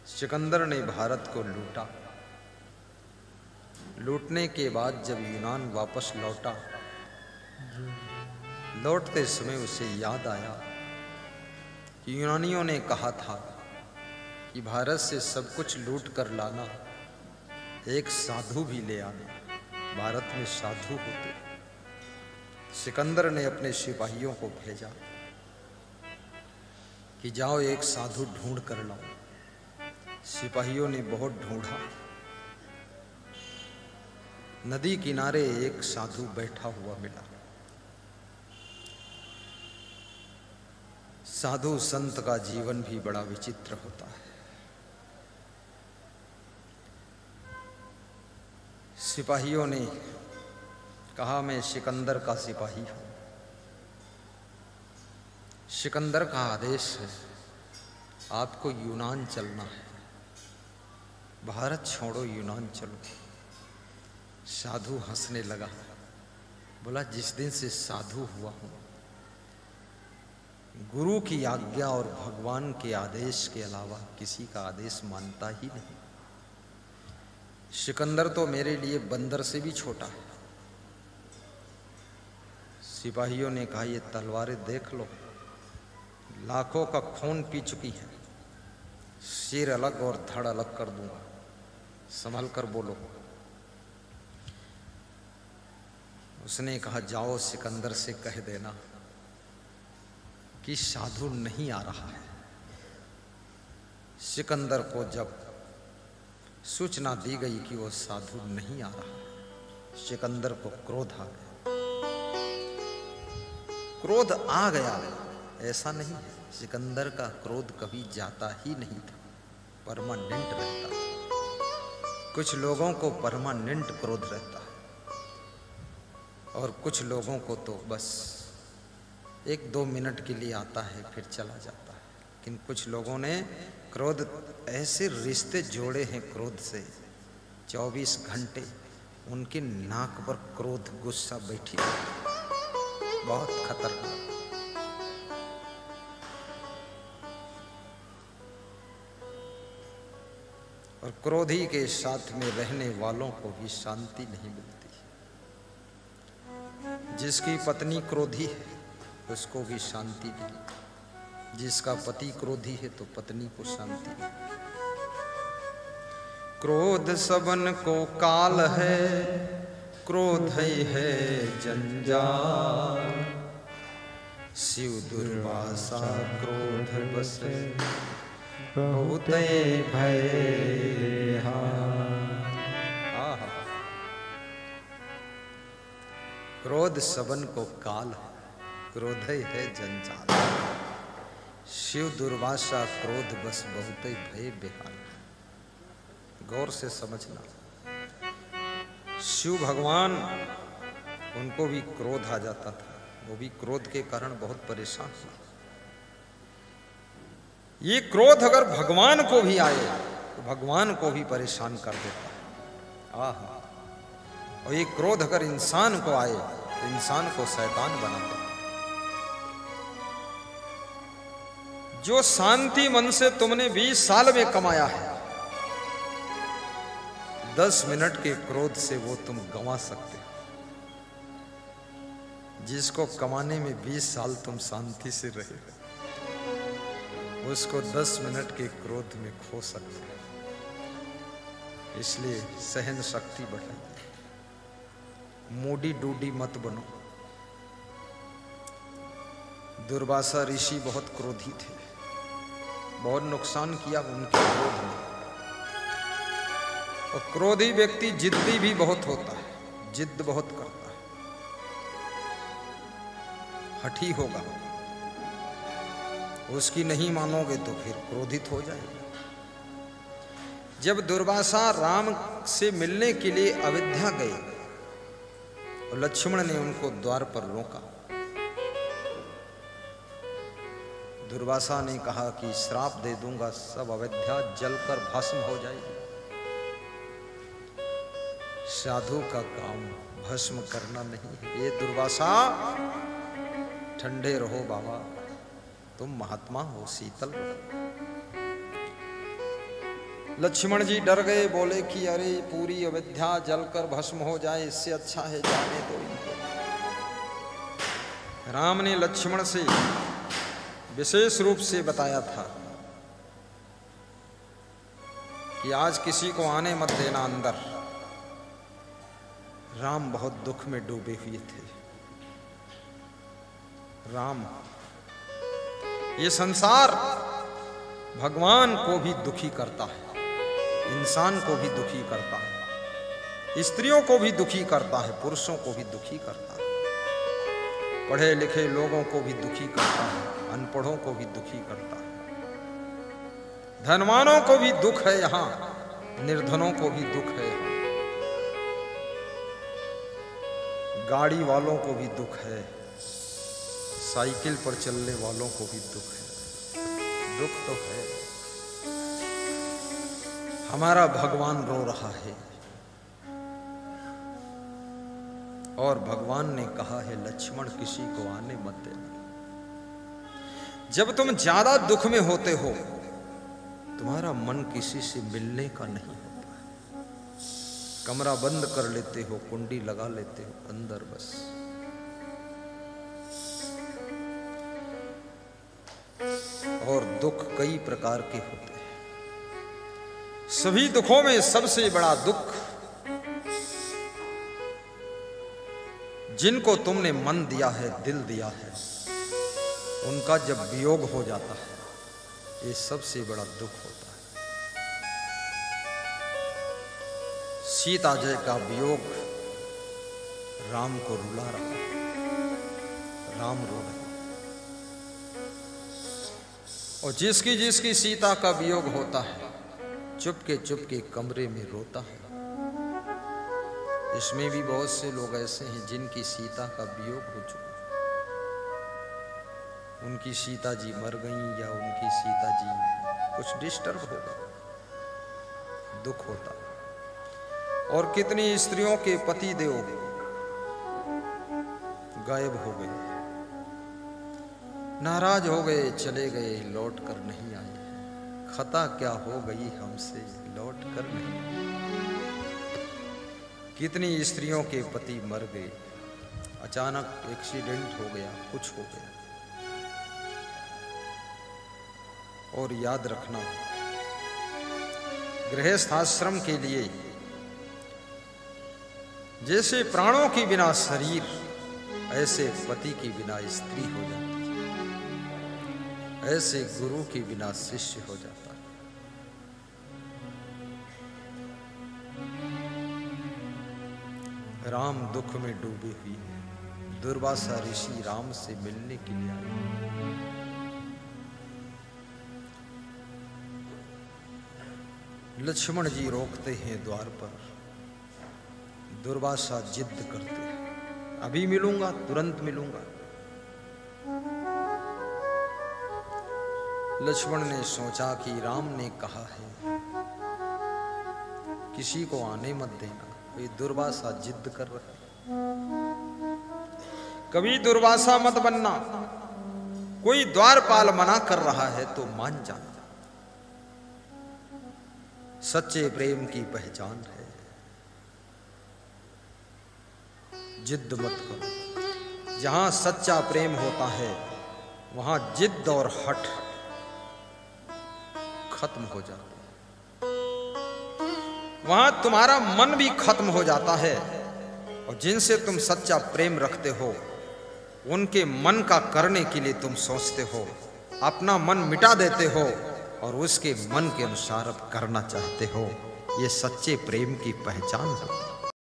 सिकंदर ने भारत को लूटा। लूटने के बाद जब यूनान वापस लौटा, लौटते समय उसे याद आया कि यूनानियों ने कहा था कि भारत से सब कुछ लूट कर लाना, एक साधु भी ले आना। भारत में साधु होते। सिकंदर ने अपने सिपाहियों को भेजा कि जाओ एक साधु ढूंढ कर लाओ। सिपाहियों ने बहुत ढूंढा। नदी किनारे एक साधु बैठा हुआ मिला। साधु संत का जीवन भी बड़ा विचित्र होता है। सिपाहियों ने कहा, मैं सिकंदर का सिपाही हूं। सिकंदर का आदेश है, आपको यूनान चलना है। भारत छोड़ो, यूनान चलो। साधु हंसने लगा, बोला, जिस दिन से साधु हुआ हूं, गुरु की आज्ञा और भगवान के आदेश के अलावा किसी का आदेश मानता ही नहीं। सिकंदर तो मेरे लिए बंदर से भी छोटा है। सिपाहियों ने कहा, ये तलवारें देख लो, लाखों का खून पी चुकी है। सिर अलग और धड़ अलग कर दूंगा, संभल कर बोलो। उसने कहा, जाओ सिकंदर से कह देना कि साधु नहीं आ रहा है। सिकंदर को जब सूचना दी गई कि वो साधु नहीं आ रहा, सिकंदर को क्रोध आ गया। क्रोध आ गया, ऐसा नहीं है, सिकंदर का क्रोध कभी जाता ही नहीं था, परमानेंट रहता था। कुछ लोगों को परमानेंट क्रोध रहता है और कुछ लोगों को तो बस 1-2 मिनट के लिए आता है, फिर चला जाता है। लेकिन कुछ लोगों ने क्रोध, ऐसे रिश्ते जोड़े हैं क्रोध से, 24 घंटे उनके नाक पर क्रोध, गुस्सा बैठी है। बहुत खतरनाक। और क्रोधी के साथ में रहने वालों को भी शांति नहीं मिलती। जिसकी पत्नी क्रोधी है उसको भी शांति नहीं। जिसका पति क्रोधी है तो पत्नी को शांति नहीं। क्रोध सबन को काल है, क्रोध ही है जंजाल। शिव दुर्वासा क्रोध बस बहुत भय। क्रोध सबन को काल है, क्रोध ही है जंजाल। शिव दुर्वासा क्रोध बस बहुत भय बेहाल। गौर से समझना, शिव भगवान, उनको भी क्रोध आ जाता था, वो भी क्रोध के कारण बहुत परेशान हुआ। ये क्रोध अगर भगवान को भी आए तो भगवान को भी परेशान कर देता है। आहा। और ये क्रोध अगर इंसान को आए तो इंसान को शैतान बना देता। जो शांति मन से तुमने 20 साल में कमाया है, 10 मिनट के क्रोध से वो तुम गंवा सकते हो। जिसको कमाने में 20 साल तुम शांति से रहे, उसको 10 मिनट के क्रोध में खो सकते हो। इसलिए सहन शक्ति बढ़ाइए, मोडी डूडी मत बनो। दुर्वासा ऋषि बहुत क्रोधी थे, बहुत नुकसान किया उनके क्रोध ने। और क्रोधी व्यक्ति जिद्दी भी बहुत होता है, जिद बहुत करता है, हठी होगा। उसकी नहीं मानोगे तो फिर क्रोधित हो जाएगा। जब दुर्वासा राम से मिलने के लिए अयोध्या गए और लक्ष्मण ने उनको द्वार पर रोका, दुर्वासा ने कहा कि श्राप दे दूंगा, सब अयोध्या जलकर भस्म हो जाएगी। साधु का काम भस्म करना नहीं है। ये दुर्वासा, ठंडे रहो बाबा, तुम महात्मा हो, शीतल रहो। लक्ष्मण जी डर गए, बोले कि अरे पूरी अयोध्या जलकर भस्म हो जाए, इससे अच्छा है जाने दो इनको। राम ने लक्ष्मण से विशेष रूप से बताया था कि आज किसी को आने मत देना अंदर। राम बहुत दुख में डूबे हुए थे। राम, ये संसार भगवान को भी दुखी करता है, इंसान को भी दुखी करता है, स्त्रियों को भी दुखी करता है, पुरुषों को भी दुखी करता है, पढ़े लिखे लोगों को भी दुखी करता है, अनपढ़ों को भी दुखी करता है, धनवानों को भी दुख है यहाँ, निर्धनों को भी दुख है यहाँ, गाड़ी वालों को भी दुख है, साइकिल पर चलने वालों को भी दुख है। दुख तो है। हमारा भगवान रो रहा है और भगवान ने कहा है लक्ष्मण किसी को आने मत देना। जब तुम ज्यादा दुख में होते हो तुम्हारा मन किसी से मिलने का नहीं होता है। कमरा बंद कर लेते हो, कुंडी लगा लेते हो अंदर बस। और दुख कई प्रकार के होते हैं। सभी दुखों में सबसे बड़ा दुख जिनको तुमने मन दिया है, दिल दिया है, उनका जब वियोग हो जाता है, ये सबसे बड़ा दुख होता है। सीता जय का वियोग राम को रुला रहा है, राम रो रहे। और जिसकी जिसकी सीता का वियोग होता है चुपके कमरे में रोता है। इसमें भी बहुत से लोग ऐसे हैं जिनकी सीता का वियोग हो चुका, उनकी सीता जी मर गई या उनकी सीता जी कुछ डिस्टर्ब हो गए, दुख होता। और कितनी स्त्रियों के पति देव गायब हो गए, नाराज हो गए, चले गए, लौट कर नहीं आए। खता क्या हो गई हमसे, लौट कर नहीं आए। कितनी स्त्रियों के पति मर गए, अचानक एक्सीडेंट हो गया, कुछ हो गया। और याद रखना, गृहस्थ आश्रम के लिए जैसे प्राणों के बिना शरीर, ऐसे पति के बिना स्त्री हो जाती है, ऐसे गुरु के बिना शिष्य हो जाता है। राम दुख में डूबे हुए हैं। दुर्वासा ऋषि राम से मिलने के लिए आए। लक्ष्मण जी रोकते हैं द्वार पर। दुर्वासा जिद करते हैं, अभी मिलूंगा, तुरंत मिलूंगा। लक्ष्मण ने सोचा कि राम ने कहा है किसी को आने मत देना, ये दुर्वासा जिद कर रहा है। कभी दुर्वासा मत बनना, कोई द्वारपाल मना कर रहा है तो मान जाना। सच्चे प्रेम की पहचान है, जिद मत करो। जहां सच्चा प्रेम होता है वहां जिद और हठ खत्म हो जाता है, वहां तुम्हारा मन भी खत्म हो जाता है। और जिनसे तुम सच्चा प्रेम रखते हो उनके मन का करने के लिए तुम सोचते हो, अपना मन मिटा देते हो और उसके मन के अनुसार अब करना चाहते हो। ये सच्चे प्रेम की पहचान है।